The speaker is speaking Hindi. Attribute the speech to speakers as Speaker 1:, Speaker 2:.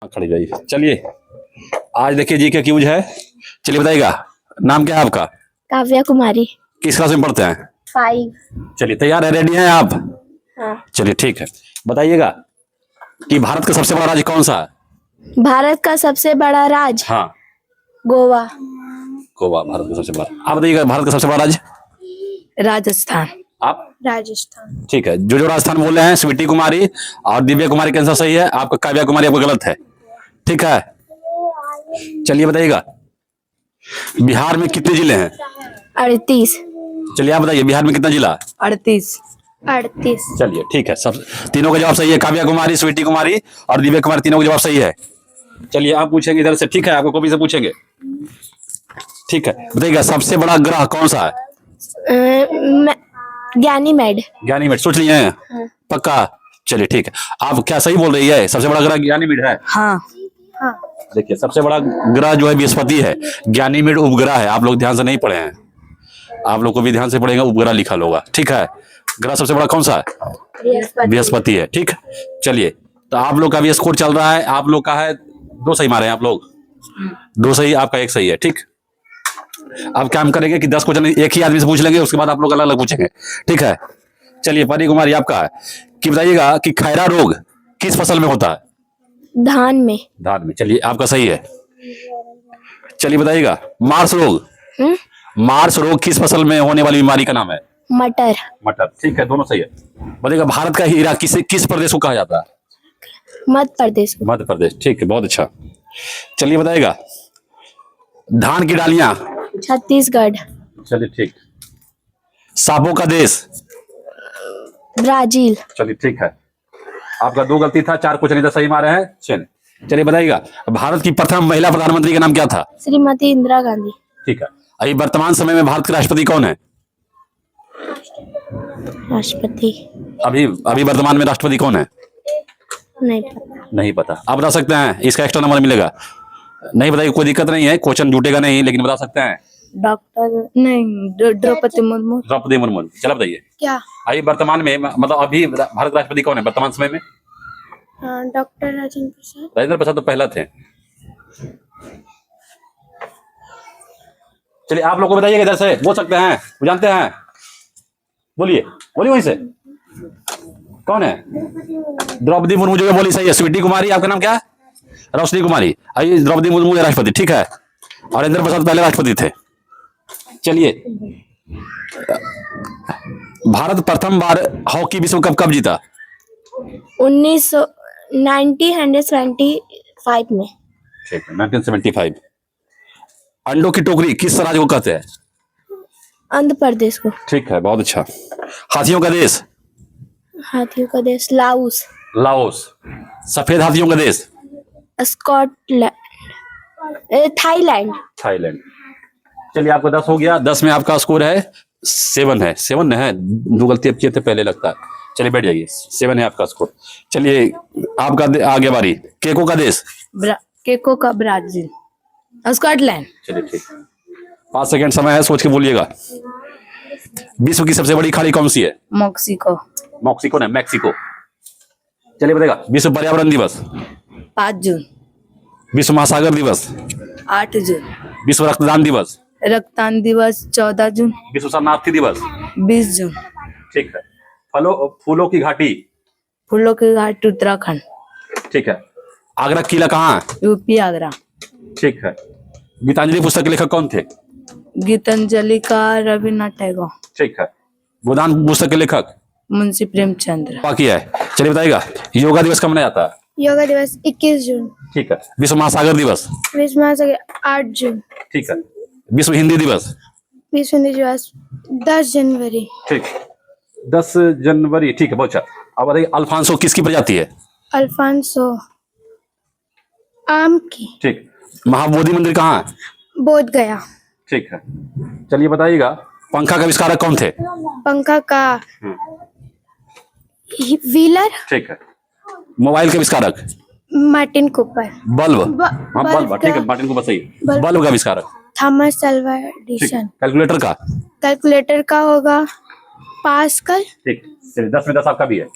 Speaker 1: खड़ी जाइए। चलिए आज देखिए जी क्या क्यूज है। चलिए बताइएगा, नाम क्या है आपका?
Speaker 2: काव्या कुमारी।
Speaker 1: किस क्लास में पढ़ते हैं?
Speaker 2: 5।
Speaker 1: चलिए तैयार है, रेडी हैं आप?
Speaker 2: हाँ।
Speaker 1: चलिए ठीक है, बताइएगा कि भारत का सबसे बड़ा राज्य कौन सा है?
Speaker 2: भारत का सबसे बड़ा राज्य
Speaker 1: हाँ,
Speaker 2: गोवा।
Speaker 1: गोवा भारत का सबसे बड़ा। आप बताइएगा भारत का सबसे बड़ा राज्य।
Speaker 2: राजस्थान।
Speaker 1: आप?
Speaker 2: राजस्थान।
Speaker 1: ठीक है, जो जो राजस्थान बोल रहे हैं स्वीटी कुमारी और दिव्या कुमारी का आंसर सही है। आपका काव्या कुमारी आपका गलत है। ठीक है, चलिए बताइएगा बिहार में कितने जिले हैं?
Speaker 2: 38।
Speaker 1: चलिए आप बताइए बिहार में कितना जिला?
Speaker 2: 38। 38।
Speaker 1: चलिए ठीक है, सब तीनों का जवाब सही है। काव्या कुमारी, स्वीटी कुमारी और दिव्या कुमारी, तीनों का जवाब सही है। चलिए आप पूछेंगे इधर से। ठीक है, आपको कॉपी से पूछेंगे। ठीक है, बताइएगा सबसे बड़ा ग्रह कौन सा है?
Speaker 2: ज्ञानीमेड।
Speaker 1: ज्ञानीमेड सोच लिए हैं?
Speaker 2: हाँ।
Speaker 1: पक्का? चलिए ठीक है, आप क्या सही बोल रही है? सबसे बड़ा ग्रह ज्ञानीमेड है?
Speaker 2: हाँ। हाँ।
Speaker 1: देखिए सबसे बड़ा ग्रह जो है बृहस्पति है। ज्ञानीमेड उपग्रह है। आप लोग ध्यान से नहीं पढ़े हैं, आप लोग को भी ध्यान से पढ़ेगा, उपग्रह लिखा होगा। ठीक है, ग्रह सबसे बड़ा कौन सा है? बृहस्पति है। ठीक, चलिए तो आप लोग का भी स्कोर चल रहा है। आप लोग का है 2 सही मारे हैं आप लोग, 2 सही, आपका 1 सही है। ठीक, अब क्या हम करेंगे कि 10 क्वेश्चन एक ही आदमी से पूछ लेंगे, उसके बाद आप लोग अलग अलग पूछेंगे। ठीक है, चलिए परी कुमारी आपका है कि बताइएगा कि खैरा रोग किस फसल में होता है?
Speaker 2: धान में।
Speaker 1: धान में। चलिए आपका सही है। चलिए बताइएगा मार्स रोग, मार्स रोग किस फसल में होने वाली बीमारी का नाम है?
Speaker 2: मटर।
Speaker 1: मटर। ठीक है, दोनों सही है। बताइएगा भारत का हीरा किस प्रदेश को कहा जाता है?
Speaker 2: मध्य प्रदेश।
Speaker 1: मध्य प्रदेश। ठीक है, बहुत अच्छा। चलिए बताइएगा धान की डालियां।
Speaker 2: छत्तीसगढ़।
Speaker 1: चलिए ठीक। सांपों का देश?
Speaker 2: ब्राजील।
Speaker 1: चलिए ठीक है, आपका 2 गलती था, 4 क्वेश्चन इधर सही मारे हैं। चलिए बताइएगा भारत की प्रथम महिला प्रधानमंत्री का नाम क्या था?
Speaker 2: श्रीमती इंदिरा गांधी।
Speaker 1: ठीक है, अभी वर्तमान समय में भारत के राष्ट्रपति कौन है?
Speaker 2: राष्ट्रपति
Speaker 1: अभी अभी वर्तमान में राष्ट्रपति कौन है?
Speaker 2: नहीं पता।
Speaker 1: नहीं पता? आप बता सकते हैं, इसका एक्स्ट्रा नंबर मिलेगा। नहीं बताइए, कोई दिक्कत नहीं है, क्वेश्चन जुटेगा नहीं, लेकिन बता सकते हैं।
Speaker 2: डॉक्टर नहीं, द्रौपदी मुर्मू।
Speaker 1: द्रौपदी मुर्मू। चलो बताइए
Speaker 2: क्या?
Speaker 1: अभी वर्तमान में, मतलब अभी भारत राष्ट्रपति कौन है वर्तमान समय में?
Speaker 2: डॉक्टर राजेंद्र प्रसाद।
Speaker 1: राजेंद्र प्रसाद तो पहला थे। चलिए आप लोग को बताइए, इधर से बोल सकते हैं, वो जानते हैं, बोलिए बोलिए वहीं से। कौन है? द्रौपदी मुर्मू जो बोली सही है। स्वीटी कुमारी, आपका नाम क्या है? रोशनी कुमारी। अभी द्रौपदी मुर्मू राष्ट्रपति। ठीक है, और राजेंद्र प्रसाद पहले राष्ट्रपति थे। चलिए भारत प्रथम बार हॉकी विश्व कप कब जीता?
Speaker 2: 1975 में।
Speaker 1: ठीक है, 1975। अंडों की टोकरी किस राज्य को कहते हैं?
Speaker 2: आंध्र प्रदेश को।
Speaker 1: ठीक है, बहुत अच्छा। हाथियों का देश?
Speaker 2: हाथियों का देश लाओस।
Speaker 1: लाओस। सफेद हाथियों का देश?
Speaker 2: स्कॉटलैंड। थाईलैंड।
Speaker 1: थाईलैंड। चलिए आपका 10 हो गया। 10 में आपका स्कोर है 7 है। 7 है, 2 गलती अब किए थे पहले लगता है। चलिए बैठ जाइए, 7 है आपका स्कोर। चलिए आपका आगे बारी। केको का देश?
Speaker 2: केको का ब्राजील। स्कॉटलैंड।
Speaker 1: चलिए ठीक, 5 सेकंड समय है, सोच के बोलिएगा। विश्व की सबसे बड़ी खाड़ी कौन सी है?
Speaker 2: मैक्सिको।
Speaker 1: मैक्सिको नहीं, मैक्सिको। चलिए बताइएगा विश्व पर्यावरण दिवस?
Speaker 2: 5 जून।
Speaker 1: विश्व महासागर दिवस?
Speaker 2: 8 जून।
Speaker 1: विश्व रक्तदान दिवस?
Speaker 2: रक्तदान दिवस 14 जून।
Speaker 1: विश्व शरणार्थी दिवस?
Speaker 2: 20 जून।
Speaker 1: ठीक है, फूलों की घाटी?
Speaker 2: फूलों की घाटी उत्तराखंड।
Speaker 1: ठीक है, आगरा किला कहाँ है?
Speaker 2: यूपी आगरा।
Speaker 1: ठीक है, गीतांजलि पुस्तक के लेखक कौन थे?
Speaker 2: गीतांजलि का रविन्द्रनाथ टैगोर।
Speaker 1: ठीक है, गोदान पुस्तक के लेखक?
Speaker 2: मुंशी प्रेमचंद्र।
Speaker 1: बाकी है। चलिए बताइएगा योगा दिवस कब मनाया जाता है?
Speaker 2: योगा दिवस 21 जून।
Speaker 1: ठीक है, विश्व महासागर दिवस?
Speaker 2: विश्व महासागर 8 जून।
Speaker 1: ठीक है, विश्व हिंदी दिवस?
Speaker 2: विश्व हिंदी दिवस 10 जनवरी।
Speaker 1: ठीक, 10 जनवरी। ठीक है, बहुत अच्छा। अब बताइए अल्फांसो किसकी प्रजाति है?
Speaker 2: अल्फांसो आम की।
Speaker 1: ठीक, महाबोधि मंदिर कहाँ है?
Speaker 2: बोध गया।
Speaker 1: ठीक है, चलिए बताइएगा पंखा का आविष्कारक कौन थे?
Speaker 2: पंखा का व्हीलर।
Speaker 1: ठीक है, मोबाइल के आविष्कारक?
Speaker 2: Martin Cooper.
Speaker 1: बल्ब? हाँ बल्ब, ठीक है, मार्टिन कूपर सही है। बल्ब का आविष्कारक?
Speaker 2: Thomas Alva Edison.
Speaker 1: कैलकुलेटर का?
Speaker 2: कैलकुलेटर का होगा पास्कल।
Speaker 1: ठीक, चलिए 10 में 10 आपका भी है।